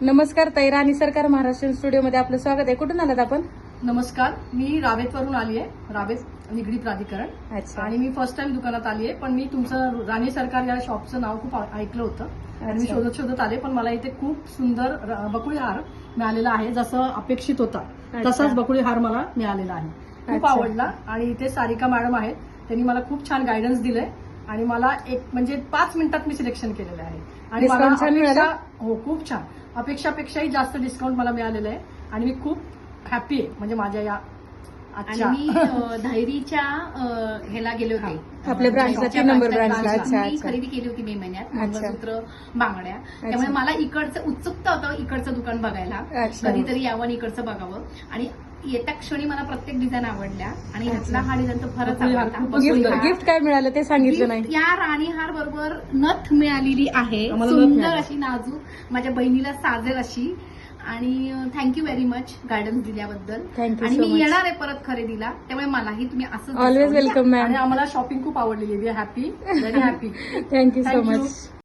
नमस्कार ताई, राणी सरकार महाराष्ट्र स्टुडिओमध्ये आपलं स्वागत आहे. कुठून आलात आपण? नमस्कार, मी रावेतवरून आली आहे. रावेत निगडी प्राधिकरण. अच्छा. आणि मी फर्स्ट टाइम दुकानात आली आहे. पण मी तुमचं राणी सरकार या शॉपचं नाव खूप ऐकलं होतं आणि मी अच्छा. शोधत आले. पण मला इथे खूप सुंदर बकुळी हार मिळालेला आहे, जसं अपेक्षित होता तसाच बकुळी हार मला मिळालेला आहे. खूप अच्छा. आवडला. आणि इथे सारिका मॅडम आहेत, त्यांनी मला खूप छान गायडन्स दिलंय आणि मला एक म्हणजे 5 मिनिटात मी सिलेक्शन केलेलं आहे. आणि मला Discount छान मिळालं? हो, खूप छान. अपेक्षापेक्षाही जास्त डिस्काउंट मला मिळालेलं आहे आणि मी खूप हॅपी आहे म्हणजे माझ्या या आणि मी धायरीच्या ह्याला गेले होते. आपल्या ब्रांचला, 3 नंबर ब्रांचला. अच्छा मी अच्छा. खरेदी केली होती मे महिन्यात, अच्छा. मंगळसूत्र, बांगड्या. त्यामुळे मला इकडचं उत्सुकता होतं इकडचं दुकान बघायला, अच्छा. कधीतरी यावं आणि इकडचं बघावं. आणि येत्या क्षणी मला प्रत्येक डिझाईन आवडल्या आणि ह्यातला हा डिझाईन तर फारच बकुळी हार आवडला. खूपच बकुळी सुंदर. हार. गिफ्ट काय मिळालं ते सांगितलं नाही. गिफ्ट या राणी हार बरोबर नथ मिळालेली आहे, आम्हाला नथ सुंदर मिळाली. अशी नाजूक, माझ्या बहिणीला साजेल अशी. आणि थँक्यू व्हेरी मच गायडन्स दिल्याबद्दल. Thank you आणि so मी much. येणार आहे परत खरेदीला, त्यामुळे मलाही तुम्ही असं ऑलवेज वेलकम आणि मॅम. आम्हाला शॉपिंग खूप आवडलेली. We happy, very happy. Thank you so Thank you. Much.